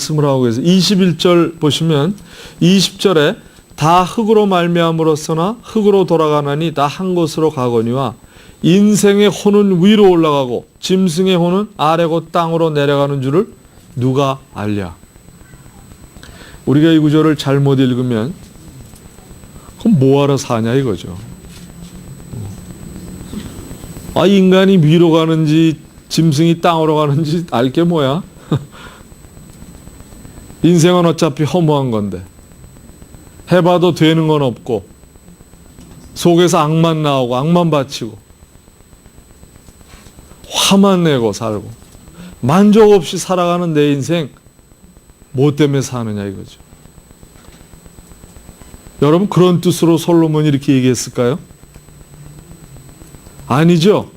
말씀을 하고 계세요. 21절 보시면 20절에 다 흙으로 말미암으로서나 흙으로 돌아가나니 다 한 곳으로 가거니와 인생의 혼은 위로 올라가고 짐승의 혼은 아래고 땅으로 내려가는 줄을 누가 알랴. 우리가 이 구절을 잘못 읽으면 그럼 뭐하러 사냐 이거죠. 인간이 위로 가는지 짐승이 땅으로 가는지 알 게 뭐야? 인생은 어차피 허무한 건데 해봐도 되는 건 없고 속에서 악만 나오고 악만 바치고 화만 내고 살고 만족 없이 살아가는 내 인생 뭐 때문에 사느냐 이거죠. 여러분 그런 뜻으로 솔로몬이 이렇게 얘기했을까요? 아니죠.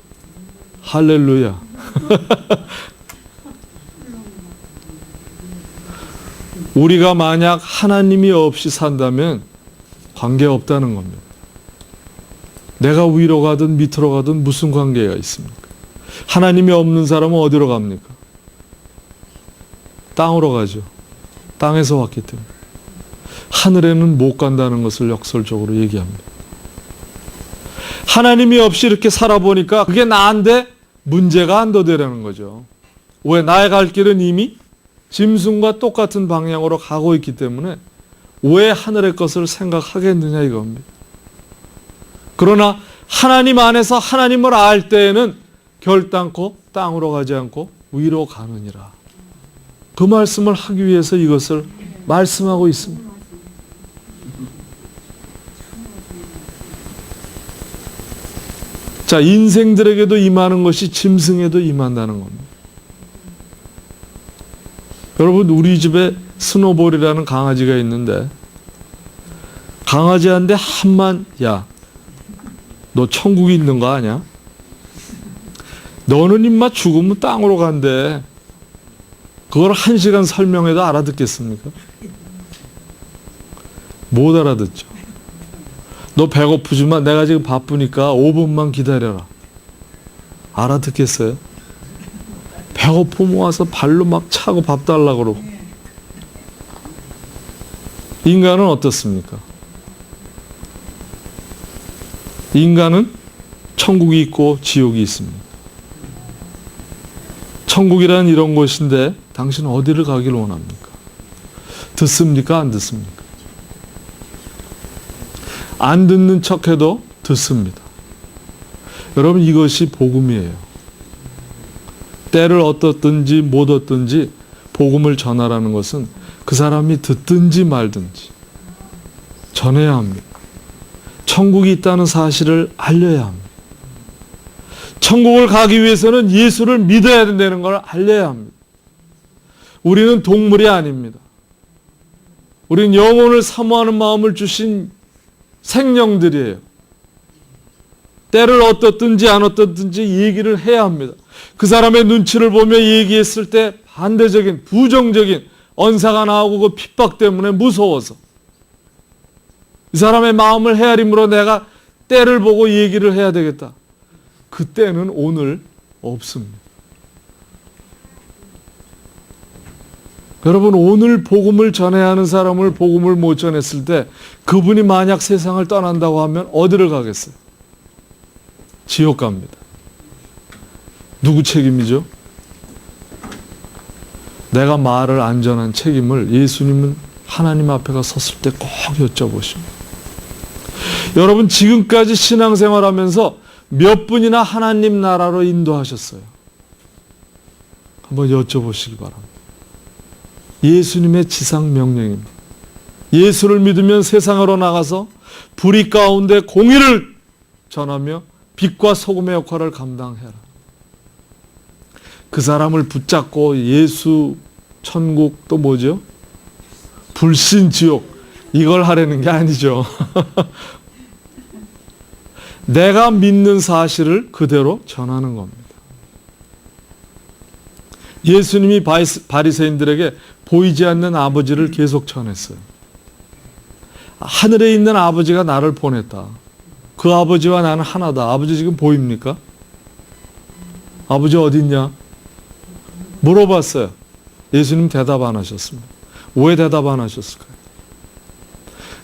할렐루야. 우리가 만약 하나님이 없이 산다면 관계없다는 겁니다. 내가 위로 가든 밑으로 가든 무슨 관계가 있습니까? 하나님이 없는 사람은 어디로 갑니까? 땅으로 가죠. 땅에서 왔기 때문에. 하늘에는 못 간다는 것을 역설적으로 얘기합니다. 하나님이 없이 이렇게 살아보니까 그게 나한테 문제가 안 더되라는 거죠. 왜? 나의 갈 길은 이미 짐승과 똑같은 방향으로 가고 있기 때문에 왜 하늘의 것을 생각하겠느냐 이겁니다. 그러나 하나님 안에서 하나님을 알 때에는 결단코 땅으로 가지 않고 위로 가느니라. 그 말씀을 하기 위해서 이것을 말씀하고 있습니다. 자, 인생들에게도 임하는 것이 짐승에도 임한다는 겁니다. 여러분 우리 집에 스노볼이라는 강아지가 있는데 강아지한테 야, 너 천국에 있는 거 아냐? 너는 임마 죽으면 땅으로 간대. 그걸 1시간 설명해도 알아듣겠습니까? 못 알아듣죠. 너 배고프지만 내가 지금 바쁘니까 5분만 기다려라. 알아듣겠어요? 배고프면 와서 발로 막 차고 밥 달라고 그러고. 인간은 어떻습니까? 인간은 천국이 있고 지옥이 있습니다. 천국이란 이런 곳인데 당신은 어디를 가기를 원합니까? 듣습니까? 안 듣습니까? 안 듣는 척해도 듣습니다. 여러분 이것이 복음이에요. 때를 어떻든지 못 얻든지 복음을 전하라는 것은 그 사람이 듣든지 말든지 전해야 합니다. 천국이 있다는 사실을 알려야 합니다. 천국을 가기 위해서는 예수를 믿어야 된다는 걸 알려야 합니다. 우리는 동물이 아닙니다. 우리는 영혼을 사모하는 마음을 주신 생명들이에요. 때를 어떻든지 안 어떻든지 얘기를 해야 합니다. 그 사람의 눈치를 보며 얘기했을 때 반대적인 부정적인 언사가 나오고 그 핍박 때문에 무서워서 이 사람의 마음을 헤아림으로 내가 때를 보고 얘기를 해야 되겠다. 그 때는 오늘 없습니다. 여러분 오늘 복음을 전해야 하는 사람을 복음을 못 전했을 때 그분이 만약 세상을 떠난다고 하면 어디를 가겠어요? 지옥 갑니다. 누구 책임이죠? 내가 말을 안 전한 책임을 예수님은 하나님 앞에 가 섰을 때 꼭 여쭤보십니다. 여러분 지금까지 신앙생활하면서 몇 분이나 하나님 나라로 인도하셨어요? 한번 여쭤보시기 바랍니다. 예수님의 지상 명령입니다. 예수를 믿으면 세상으로 나가서 불의 가운데 공의를 전하며 빛과 소금의 역할을 감당해라. 그 사람을 붙잡고 예수, 천국 또 뭐죠? 불신, 지옥 이걸 하려는 게 아니죠. 내가 믿는 사실을 그대로 전하는 겁니다. 예수님이 바리새인들에게 보이지 않는 아버지를 계속 전했어요. 하늘에 있는 아버지가 나를 보냈다. 그 아버지와 나는 하나다. 아버지 지금 보입니까? 아버지 어디 있냐? 물어봤어요. 예수님 대답 안 하셨습니다. 왜 대답 안 하셨을까요?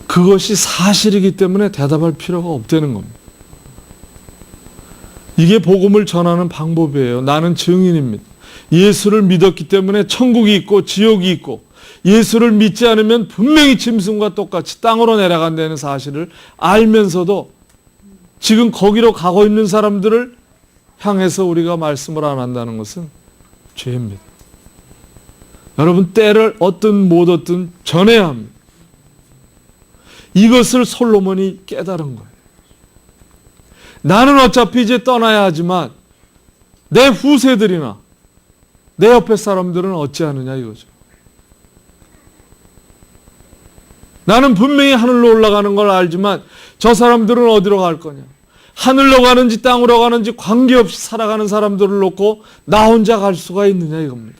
그것이 사실이기 때문에 대답할 필요가 없다는 겁니다. 이게 복음을 전하는 방법이에요. 나는 증인입니다. 예수를 믿었기 때문에 천국이 있고 지옥이 있고, 예수를 믿지 않으면 분명히 짐승과 똑같이 땅으로 내려간다는 사실을 알면서도 지금 거기로 가고 있는 사람들을 향해서 우리가 말씀을 안 한다는 것은 죄입니다. 여러분, 때를 얻든 못 얻든 전해야 합니다. 이것을 솔로몬이 깨달은 거예요. 나는 어차피 이제 떠나야 하지만 내 후세들이나 내 옆에 사람들은 어찌하느냐 이거죠. 나는 분명히 하늘로 올라가는 걸 알지만 저 사람들은 어디로 갈 거냐. 하늘로 가는지 땅으로 가는지 관계없이 살아가는 사람들을 놓고 나 혼자 갈 수가 있느냐 이겁니다.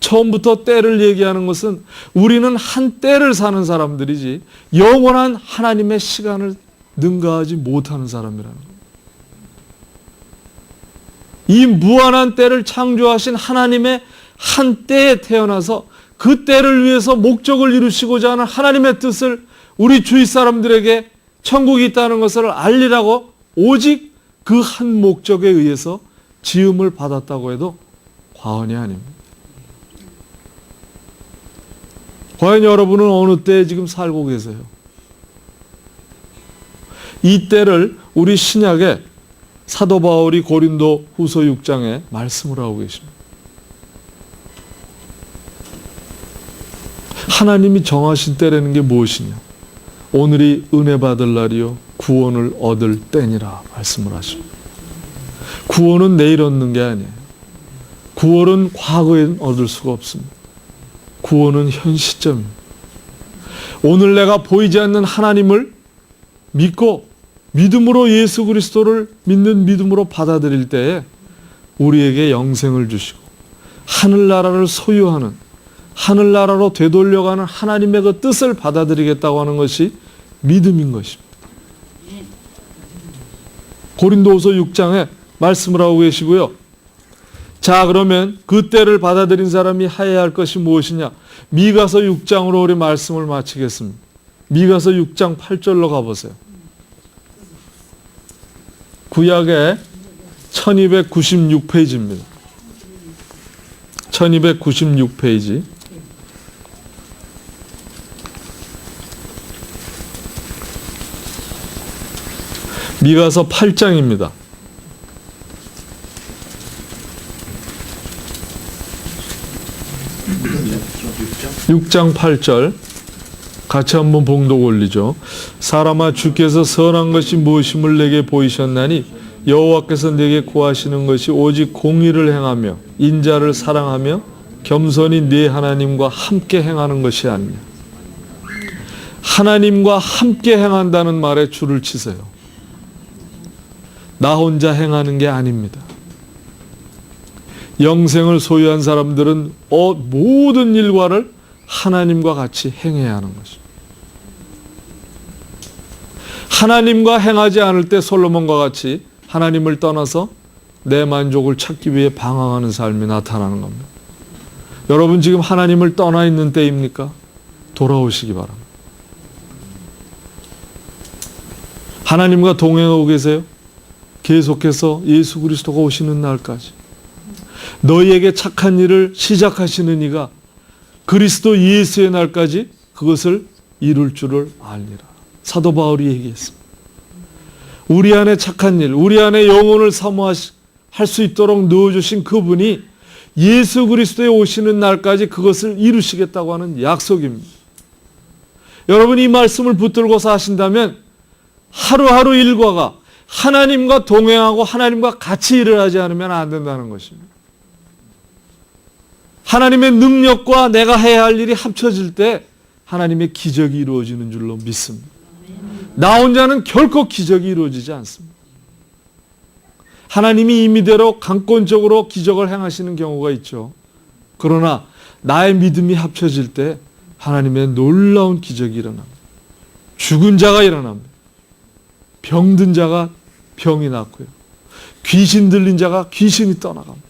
처음부터 때를 얘기하는 것은 우리는 한 때를 사는 사람들이지 영원한 하나님의 시간을 능가하지 못하는 사람이라는 겁니다. 이 무한한 때를 창조하신 하나님의 한 때에 태어나서 그 때를 위해서 목적을 이루시고자 하는 하나님의 뜻을 우리 주위 사람들에게 천국이 있다는 것을 알리라고 오직 그 한 목적에 의해서 지음을 받았다고 해도 과언이 아닙니다. 과연 여러분은 어느 때에 지금 살고 계세요? 이 때를 우리 신약에 사도 바울이 고린도 후서 6장에 말씀을 하고 계십니다. 하나님이 정하신 때라는 게 무엇이냐? 오늘이 은혜 받을 날이요 구원을 얻을 때니라 말씀을 하십니다. 구원은 내일 얻는 게 아니에요. 구원은 과거엔 얻을 수가 없습니다. 구원은 현 시점입니다. 오늘 내가 보이지 않는 하나님을 믿고 믿음으로 예수 그리스도를 믿는 믿음으로 받아들일 때에 우리에게 영생을 주시고 하늘나라를 소유하는, 하늘나라로 되돌려가는 하나님의 그 뜻을 받아들이겠다고 하는 것이 믿음인 것입니다. 고린도후서 6장에 말씀을 하고 계시고요. 자, 그러면 그 때를 받아들인 사람이 해야 할 것이 무엇이냐? 미가서 6장으로 우리 말씀을 마치겠습니다. 미가서 6장 8절로 가보세요. 구약의 1296페이지입니다. 1296페이지. 미가서 8장입니다. 6장 8절 같이 한번 봉독 올리죠. 사람아, 주께서 선한 것이 무엇임을 내게 보이셨나니 여호와께서 내게 구하시는 것이 오직 공의를 행하며 인자를 사랑하며 겸손히 네 하나님과 함께 행하는 것이 아니냐. 하나님과 함께 행한다는 말에 줄을 치세요. 나 혼자 행하는 게 아닙니다. 영생을 소유한 사람들은 모든 일과를 하나님과 같이 행해야 하는 것입니다. 하나님과 행하지 않을 때 솔로몬과 같이 하나님을 떠나서 내 만족을 찾기 위해 방황하는 삶이 나타나는 겁니다. 여러분 지금 하나님을 떠나 있는 때입니까? 돌아오시기 바랍니다. 하나님과 동행하고 계세요? 계속해서 예수 그리스도가 오시는 날까지 너희에게 착한 일을 시작하시는 이가 그리스도 예수의 날까지 그것을 이룰 줄을 알리라. 사도 바울이 얘기했습니다. 우리 안에 착한 일, 우리 안에 영혼을 사모할 수 있도록 넣어주신 그분이 예수 그리스도에 오시는 날까지 그것을 이루시겠다고 하는 약속입니다. 여러분 이 말씀을 붙들고 사신다면 하루하루 일과가 하나님과 동행하고 하나님과 같이 일을 하지 않으면 안 된다는 것입니다. 하나님의 능력과 내가 해야 할 일이 합쳐질 때 하나님의 기적이 이루어지는 줄로 믿습니다. 나 혼자는 결코 기적이 이루어지지 않습니다. 하나님이 임의대로 강권적으로 기적을 행하시는 경우가 있죠. 그러나 나의 믿음이 합쳐질 때 하나님의 놀라운 기적이 일어납니다. 죽은 자가 일어납니다. 병든 자가 병이 낫고요. 귀신 들린 자가 귀신이 떠나갑니다.